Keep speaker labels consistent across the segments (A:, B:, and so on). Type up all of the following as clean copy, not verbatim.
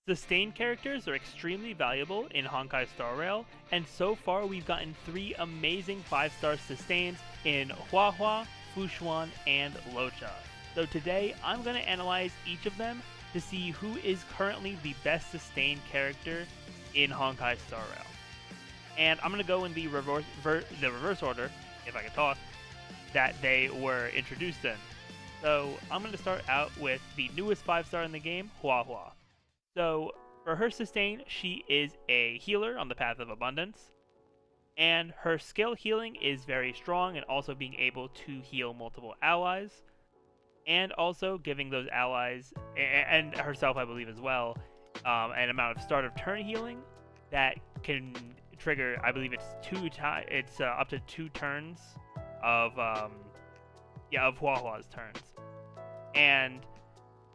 A: Sustained characters are extremely valuable in Honkai Star Rail, and so far we've gotten 3 amazing 5-star sustains in Huo Huo, Xuan, and Luocha. So today I'm going to analyze each of them to see who is currently the best sustained character in Honkai Star Rail. And I'm going to go in the reverse order, if I can talk, that they were introduced in. So I'm going to start out with the newest 5-star in the game, Huo Huo. So for her sustain, she is a healer on the Path of Abundance, and her skill healing is very strong, and also being able to heal multiple allies, and also giving those allies, and herself I believe as well, an amount of start of turn healing that can trigger, I believe it's up to 2 turns of Huo Huo's turns. And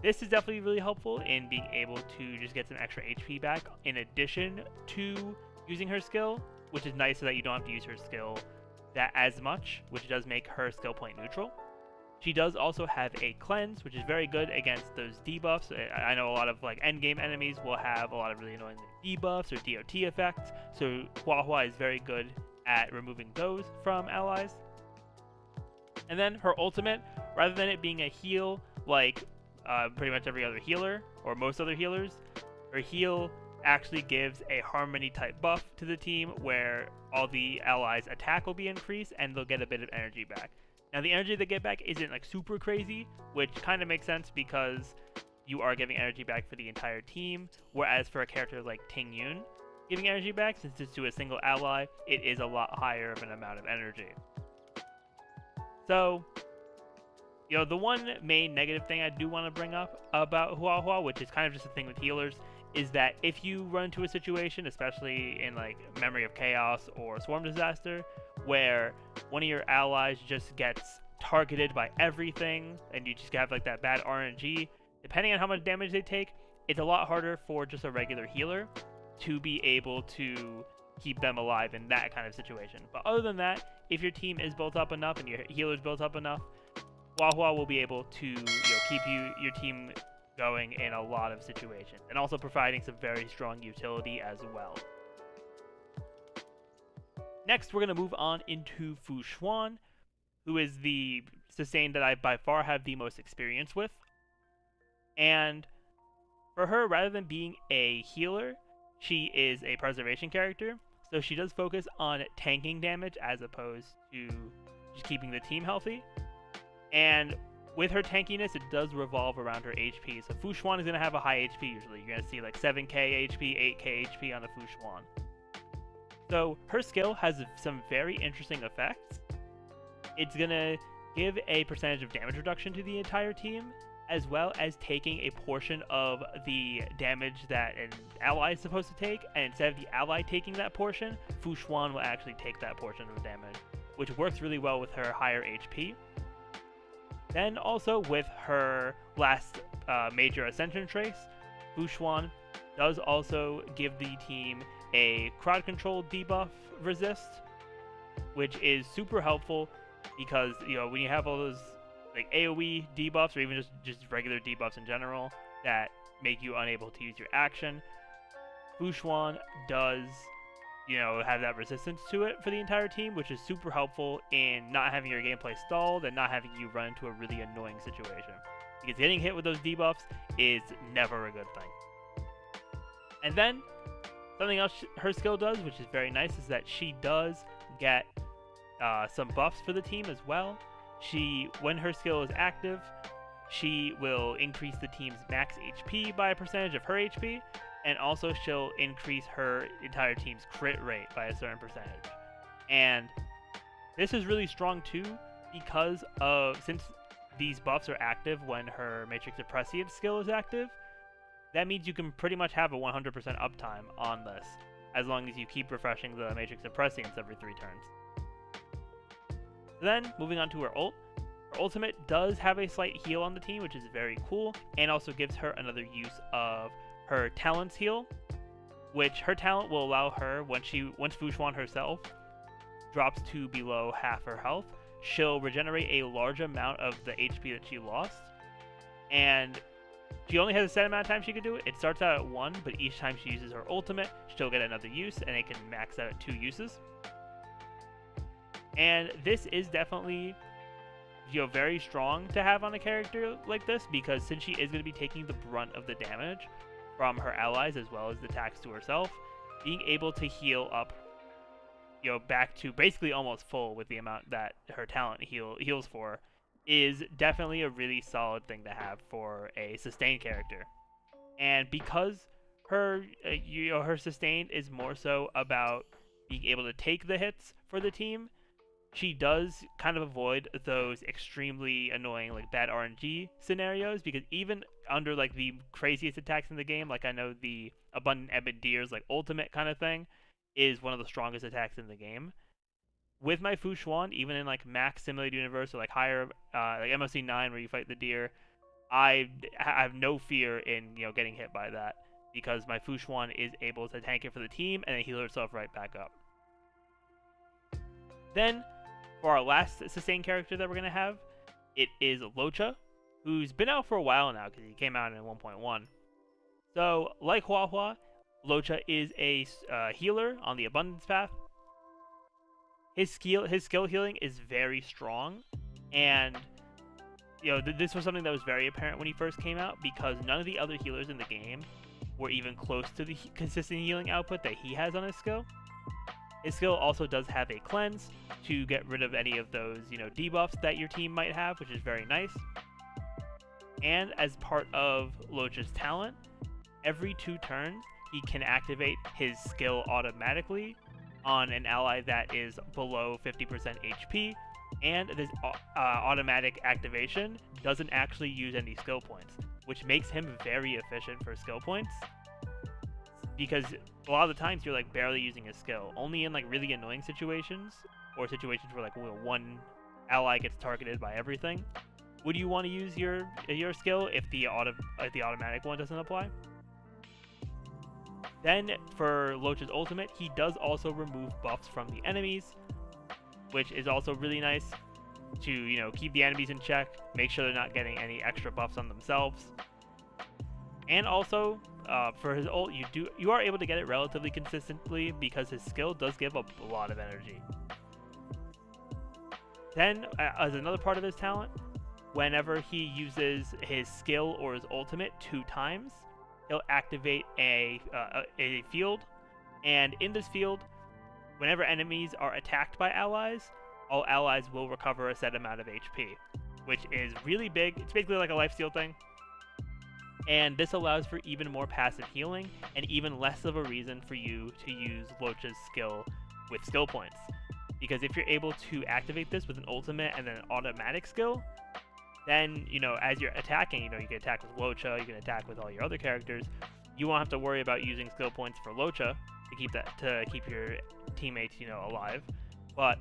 A: this is definitely really helpful in being able to just get some extra HP back in addition to using her skill, which is nice so that you don't have to use her skill that as much, which does make her skill point neutral. She does also have a cleanse, which is very good against those debuffs. I know a lot of endgame enemies will have a lot of really annoying debuffs or DOT effects, so Huo Huo is very good at removing those from allies. And then her ultimate, rather than it being a heal like pretty much every other healer, or most other healers, her heal actually gives a harmony type buff to the team where all the allies' attack will be increased and they'll get a bit of energy back. Now the energy they get back isn't super crazy, which kind of makes sense because you are giving energy back for the entire team, whereas for a character like Ting Yun, giving energy back, since it's to a single ally, it is a lot higher of an amount of energy. So, the one main negative thing I do want to bring up about Huo Huo, which is kind of just a thing with healers, is that if you run into a situation, especially in Memory of Chaos or Swarm Disaster, where one of your allies just gets targeted by everything, and you just have that bad RNG, depending on how much damage they take, it's a lot harder for just a regular healer to be able to keep them alive in that kind of situation. But other than that, if your team is built up enough and your healer's built up enough, Huo Huo will be able to keep your team going in a lot of situations, and also providing some very strong utility as well. Next, we're going to move on into Xuan, who is the sustain that I by far have the most experience with. And for her, rather than being a healer, she is a preservation character, so she does focus on tanking damage as opposed to just keeping the team healthy. And with her tankiness, it does revolve around her HP. So Xuan is going to have a high HP usually. You're going to see 7k HP, 8k HP on a Xuan. So her skill has some very interesting effects. It's going to give a percentage of damage reduction to the entire team, as well as taking a portion of the damage that an ally is supposed to take, and instead of the ally taking that portion, Xuan will actually take that portion of damage, which works really well with her higher HP. Then also with her last major Ascension trace, Xuan does also give the team a crowd control debuff resist, which is super helpful because when you have all those AoE debuffs or even just regular debuffs in general that make you unable to use your action, Xuan does have that resistance to it for the entire team, which is super helpful in not having your gameplay stalled and not having you run into a really annoying situation. Because getting hit with those debuffs is never a good thing. And then, something else her skill does, which is very nice, is that she does get some buffs for the team as well. When her skill is active, she will increase the team's max HP by a percentage of her HP, and also she'll increase her entire team's crit rate by a certain percentage. And this is really strong too, because since these buffs are active when her Matrix of Prescience skill is active, that means you can pretty much have a 100% uptime on this, as long as you keep refreshing the Matrix of Prescience every 3 turns. Then, moving on to her ult. Her ultimate does have a slight heal on the team, which is very cool, and also gives her another use of her talent's heal, which her talent will allow her, once Xuan herself drops to below half her health, she'll regenerate a large amount of the HP that she lost, and She only has a set amount of time she can do it. It starts out at 1, but each time she uses her ultimate, she'll get another use, and it can max out at 2 uses. And this is definitely, very strong to have on a character like this, because since she is going to be taking the brunt of the damage from her allies as well as the attacks to herself, being able to heal up, back to basically almost full with the amount that her talent heals for, is definitely a really solid thing to have for a sustained character. And because her her sustained is more so about being able to take the hits for the team, she does kind of avoid those extremely annoying like bad RNG scenarios, because even under like the craziest attacks in the game, like I know the Abundant Ebon Deer's like ultimate kind of thing is one of the strongest attacks in the game. With my Fu Xuan, even in like Max Simulated Universe or like higher, like MOC 9 where you fight the deer, I have no fear in getting hit by that, because my Fu Xuan is able to tank it for the team and then heal herself right back up. Then, for our last sustained character that we're gonna have, it is Luocha, who's been out for a while now because he came out in 1.1. So, like Huo Huo, Luocha is a healer on the Abundance path. His skill healing is very strong, and this was something that was very apparent when he first came out, because none of the other healers in the game were even close to the consistent healing output that he has on his skill. His skill also does have a cleanse to get rid of any of those debuffs that your team might have, which is very nice. And as part of Luocha's talent, every 2 turns he can activate his skill automatically on an ally that is below 50% HP, and this automatic activation doesn't actually use any skill points, which makes him very efficient for skill points, because a lot of the times you're like barely using his skill. Only in like really annoying situations, or situations where like one ally gets targeted by everything, would you want to use your skill if the automatic one doesn't apply. Then, for Luocha's ultimate, he does also remove buffs from the enemies, which is also really nice to, keep the enemies in check, make sure they're not getting any extra buffs on themselves. And also, for his ult, you are able to get it relatively consistently, because his skill does give up a lot of energy. Then, as another part of his talent, whenever he uses his skill or his ultimate 2 times, he'll activate a field, and in this field, whenever enemies are attacked by allies, all allies will recover a set amount of HP, which is really big. It's basically like a lifesteal thing, and this allows for even more passive healing and even less of a reason for you to use Luocha's skill with skill points, because if you're able to activate this with an ultimate and then an automatic skill, then, as you're attacking, you can attack with Luocha, you can attack with all your other characters. You won't have to worry about using skill points for Luocha to keep your teammates, alive. But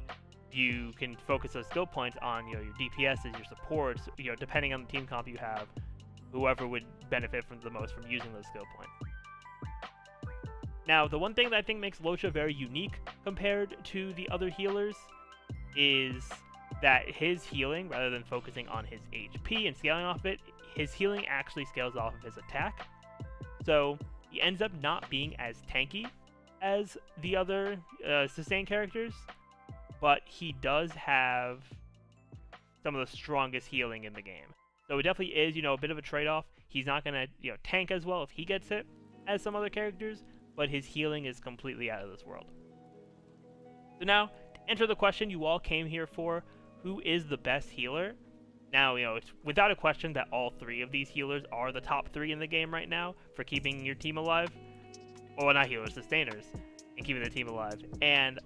A: you can focus those skill points on, your DPSs, your supports, depending on the team comp you have, whoever would benefit from the most from using those skill points. Now, the one thing that I think makes Luocha very unique compared to the other healers is that his healing, rather than focusing on his HP and scaling off it, his healing actually scales off of his attack. So he ends up not being as tanky as the other sustained characters, but he does have some of the strongest healing in the game. So it definitely is, a bit of a trade-off. He's not going to, tank as well if he gets hit as some other characters, but his healing is completely out of this world. So now, to answer the question you all came here for, who is the best healer? Now, it's without a question that all 3 of these healers are the top 3 in the game right now for keeping your team alive. Well, not healers, sustainers, and keeping the team alive. And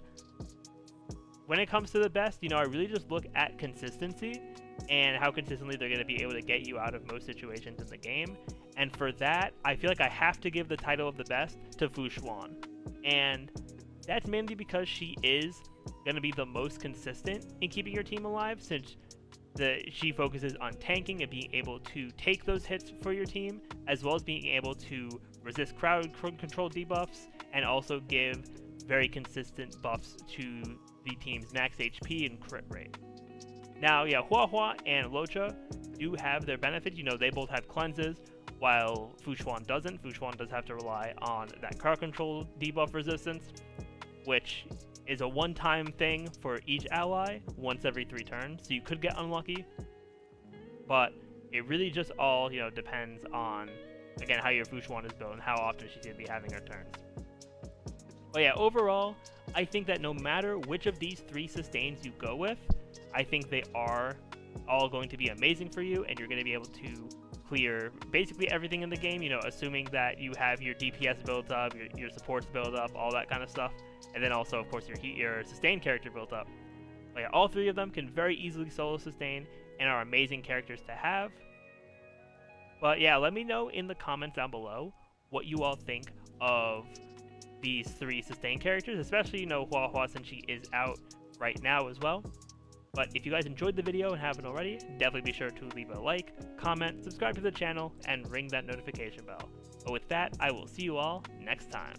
A: when it comes to the best, I really just look at consistency and how consistently they're going to be able to get you out of most situations in the game. And for that, I feel like I have to give the title of the best to Fu Xuan. And that's mainly because she is going to be the most consistent in keeping your team alive, since she focuses on tanking and being able to take those hits for your team, as well as being able to resist crowd control debuffs and also give very consistent buffs to the team's max HP and crit rate. Now, Huo Huo and Luocha do have their benefits. They both have cleanses. while Xuan doesn't. Xuan does have to rely on that car control debuff resistance, which is a one-time thing for each ally once every 3 turns, so you could get unlucky, but it really just all, depends on, again, how your Xuan is built and how often she's going to be having her turns. But yeah, overall, I think that no matter which of these 3 sustains you go with, I think they are all going to be amazing for you, and you're going to be able to clear basically everything in the game, assuming that you have your DPS built up, your supports built up, all that kind of stuff, and then also, of course, your sustain character built up. But yeah, all 3 of them can very easily solo sustain and are amazing characters to have. But yeah, let me know in the comments down below what you all think of these 3 sustain characters, especially, Huo Huo, since she is out right now as well. But if you guys enjoyed the video and haven't already, definitely be sure to leave a like, comment, subscribe to the channel, and ring that notification bell. But with that, I will see you all next time.